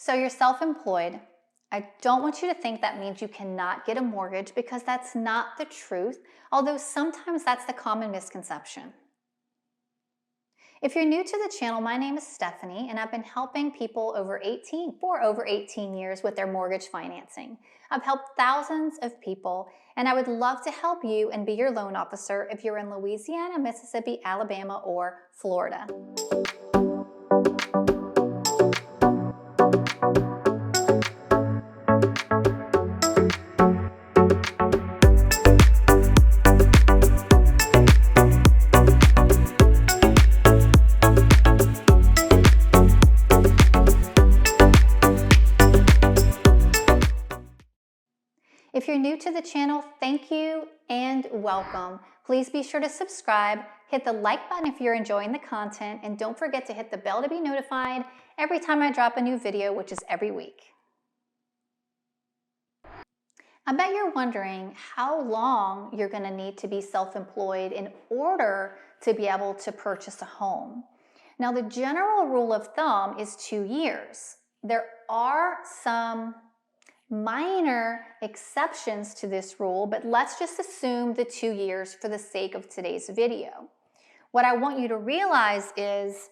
So you're self-employed. I don't want you to think that means you cannot get a mortgage, because that's not the truth, although sometimes that's the common misconception. If you're new to the channel, my name is Stephanie, and I've been helping people for over 18 years with their mortgage financing. I've helped thousands of people, and I would love to help you and be your loan officer if you're in Louisiana, Mississippi, Alabama, or Florida. If you're new to the channel, thank you and welcome. Please be sure to subscribe, hit the like button if you're enjoying the content, and don't forget to hit the bell to be notified every time I drop a new video, which is every week. I bet you're wondering how long you're going to need to be self-employed in order to be able to purchase a home. Now, the general rule of thumb is 2 years. There are some minor exceptions to this rule, but let's just assume the 2 years for the sake of today's video. What I want you to realize is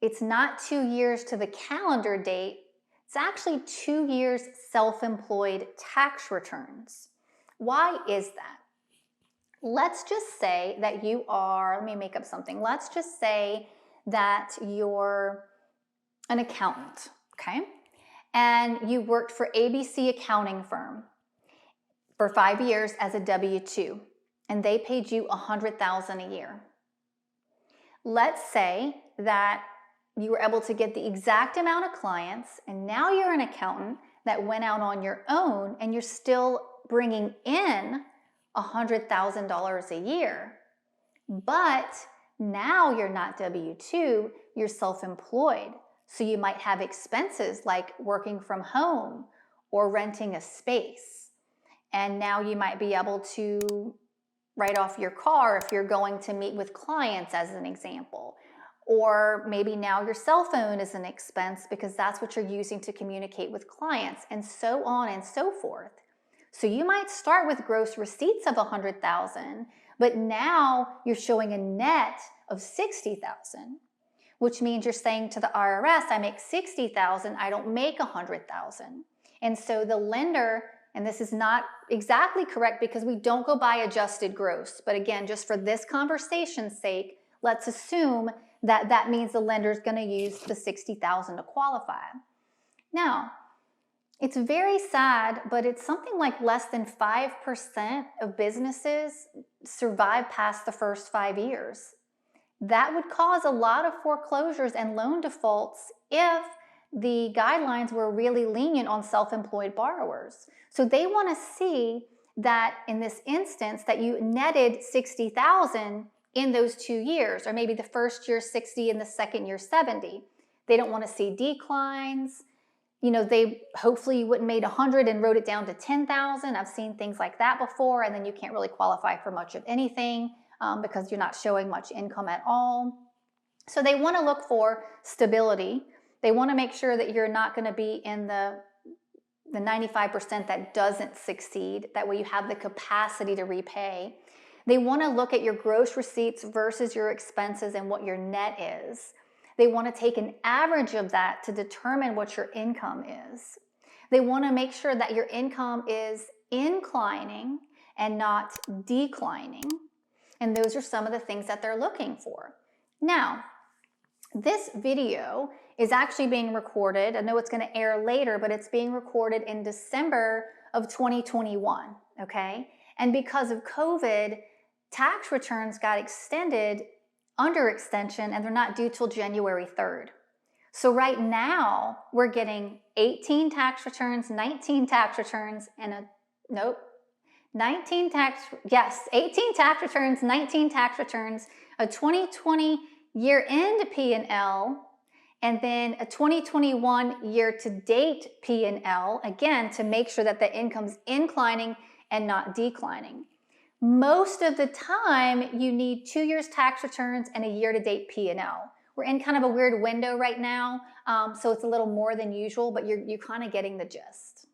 it's not 2 years to the calendar date. It's actually 2 years self-employed tax returns. Why is that? Let's just say that you are, let me make up something. Let's just say that you're an accountant, okay? And you worked for ABC accounting firm for 5 years as a W-2, and they paid you $100,000 a year. Let's say that you were able to get the exact amount of clients, and now you're an accountant that went out on your own, and you're still bringing in $100,000 a year. But now you're not W-2, you're self-employed. So you might have expenses like working from home or renting a space. And now you might be able to write off your car if you're going to meet with clients, as an example. Or maybe now your cell phone is an expense because that's what you're using to communicate with clients, and so on and so forth. So you might start with gross receipts of $100,000, but now you're showing a net of $60,000. Which means you're saying to the IRS, I make $60,000, I don't make $100,000. And so the lender, and this is not exactly correct because we don't go by adjusted gross, but again, just for this conversation's sake, let's assume that that means the lender is going to use the $60,000 to qualify. Now, it's very sad, but it's something like less than 5% of businesses survive past the first 5 years. That would cause a lot of foreclosures and loan defaults if the guidelines were really lenient on self-employed borrowers. So they want to see that in this instance that you netted $60,000 in those 2 years, or maybe the first year 60 and the second year 70. They don't want to see declines. You know, hopefully you wouldn't made 100 and wrote it down to 10,000. I've seen things like that before, and then you can't really qualify for much of anything. Because you're not showing much income at all. So they want to look for stability. They want to make sure that you're not going to be in the 95% that doesn't succeed. That way you have the capacity to repay. They want to look at your gross receipts versus your expenses and what your net is. They want to take an average of that to determine what your income is. They want to make sure that your income is inclining and not declining. And those are some of the things that they're looking for. Now, this video is actually being recorded. I know it's going to air later, but it's being recorded in December of 2021, okay? And because of COVID, tax returns got extended under extension, and they're not due till January 3rd. So right now, we're getting 18 tax returns, 19 tax returns, and 18 tax returns, 19 tax returns, a 2020 year-end P&L, and then a 2021 year-to-date P&L, again, to make sure that the income's inclining and not declining. Most of the time, you need 2 years tax returns and a year-to-date P&L. We're in kind of a weird window right now, so it's a little more than usual, but you're kind of getting the gist.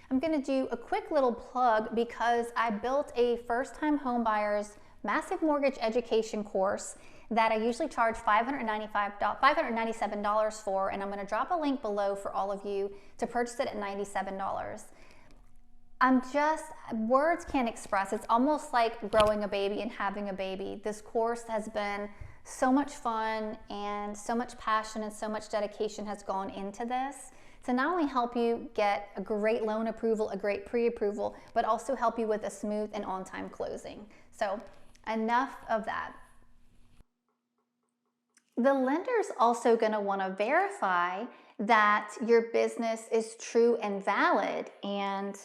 I'm going to do a quick little plug because I built a first-time homebuyers massive mortgage education course that I usually charge $597 for, and I'm going to drop a link below for all of you to purchase it at $97. Words can't express. It's almost like growing a baby and having a baby. This course has been so much fun, and so much passion and so much dedication has gone into this to not only help you get a great loan approval, a great pre-approval, but also help you with a smooth and on-time closing. So enough of that. The lender's also going to want to verify that your business is true and valid, and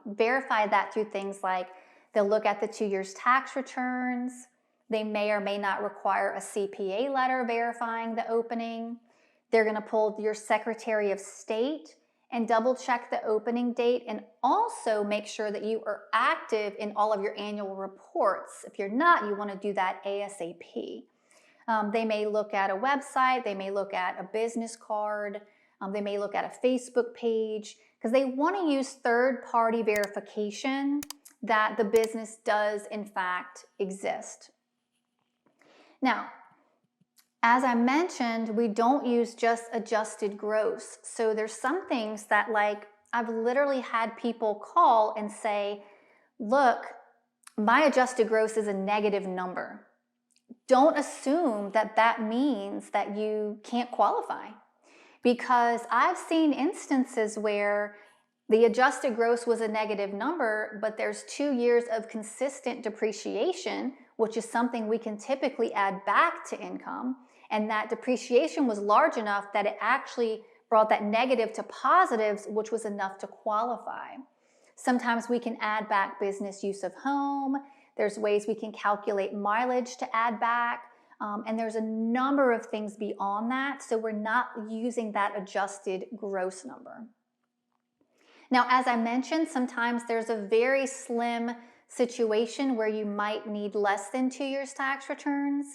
verify that through things like they'll look at the 2 years tax returns. They may or may not require a CPA letter verifying the opening. They're going to pull your Secretary of State and double check the opening date, and also make sure that you are active in all of your annual reports. If you're not, you want to do that ASAP. They may look at a website, they may look at a business card, they may look at a Facebook page, because they want to use third-party verification that the business does in fact exist. Now, as I mentioned, we don't use just adjusted gross. So there's some things that, like, I've literally had people call and say, look, my adjusted gross is a negative number. Don't assume that that means that you can't qualify, because I've seen instances where the adjusted gross was a negative number, but there's 2 years of consistent depreciation, which is something we can typically add back to income. And that depreciation was large enough that it actually brought that negative to positives, which was enough to qualify. Sometimes we can add back business use of home. There's ways we can calculate mileage to add back. And there's a number of things beyond that. So we're not using that adjusted gross number. Now, as I mentioned, sometimes there's a very slim situation where you might need less than 2 years tax returns.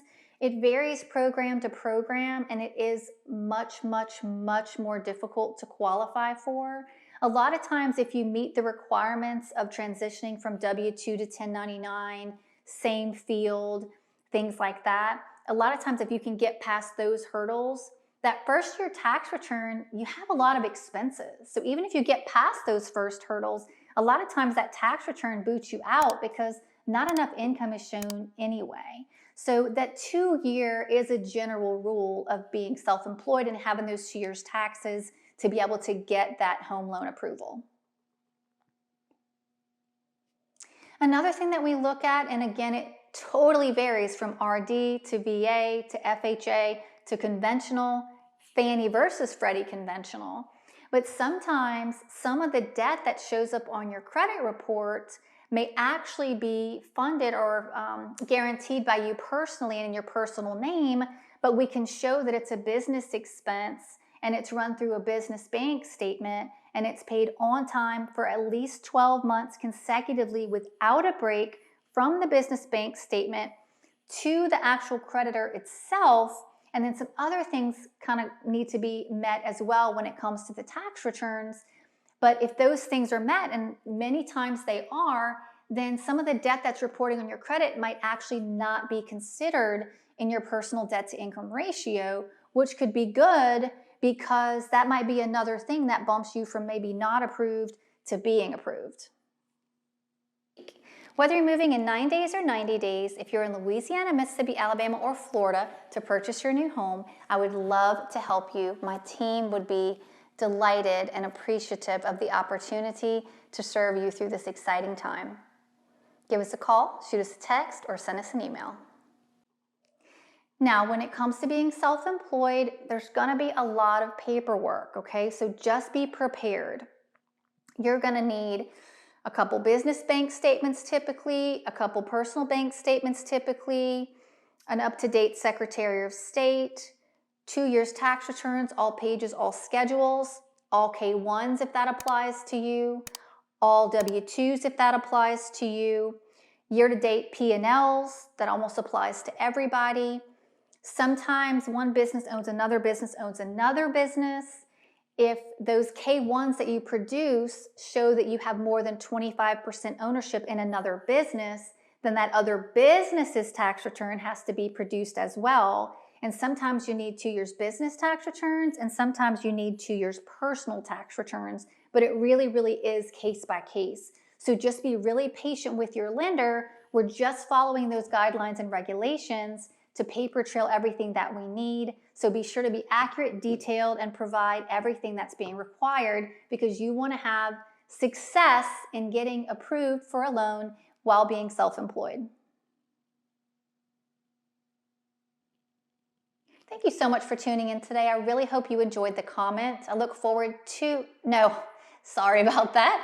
It varies program to program, and it is much, much, much more difficult to qualify for. A lot of times, if you meet the requirements of transitioning from W-2 to 1099, same field, things like that, a lot of times if you can get past those hurdles, that first year tax return, you have a lot of expenses. So even if you get past those first hurdles, a lot of times that tax return boots you out because not enough income is shown anyway. So that 2 year is a general rule of being self-employed and having those 2 years taxes to be able to get that home loan approval. Another thing that we look at, and again, it totally varies from RD to VA to FHA to conventional, Fannie versus Freddie conventional. But sometimes some of the debt that shows up on your credit report may actually be funded or guaranteed by you personally and in your personal name, but we can show that it's a business expense and it's run through a business bank statement and it's paid on time for at least 12 months consecutively without a break from the business bank statement to the actual creditor itself. And then some other things kind of need to be met as well when it comes to the tax returns. But if those things are met, and many times they are, then some of the debt that's reporting on your credit might actually not be considered in your personal debt to income ratio, which could be good because that might be another thing that bumps you from maybe not approved to being approved. Whether you're moving in 9 days or 90 days, if you're in Louisiana, Mississippi, Alabama, or Florida to purchase your new home, I would love to help you. My team would be delighted and appreciative of the opportunity to serve you through this exciting time. Give us a call, shoot us a text, or send us an email. Now, when it comes to being self-employed, there's gonna be a lot of paperwork, okay? So just be prepared. You're gonna need a couple business bank statements typically, a couple personal bank statements typically, an up-to-date Secretary of State, 2 years tax returns, all pages, all schedules, all K-1s if that applies to you, all W-2s if that applies to you, year-to-date P&Ls, that almost applies to everybody, Sometimes one business owns another business owns another business. If those K1s that you produce show that you have more than 25% ownership in another business, then that other business's tax return has to be produced as well. And sometimes you need 2 years business tax returns, and sometimes you need 2 years personal tax returns, but it really, really is case by case. So just be really patient with your lender. We're just following those guidelines and regulations to paper trail everything that we need. So be sure to be accurate, detailed, and provide everything that's being required, because you want to have success in getting approved for a loan while being self-employed. Thank you so much for tuning in today. I really hope you enjoyed the comments. I look forward to, no, sorry about that.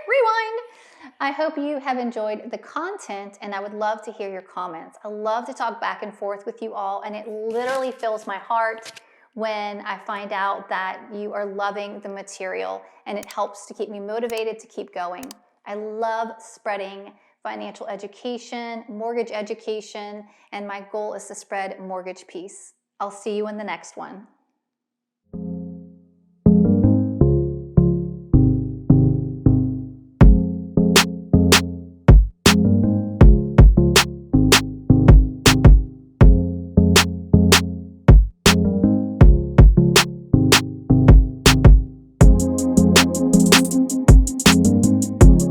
Rewind. I hope you have enjoyed the content, and I would love to hear your comments. I love to talk back and forth with you all, and it literally fills my heart when I find out that you are loving the material, and it helps to keep me motivated to keep going. I love spreading financial education, mortgage education, and my goal is to spread mortgage peace. I'll see you in the next one.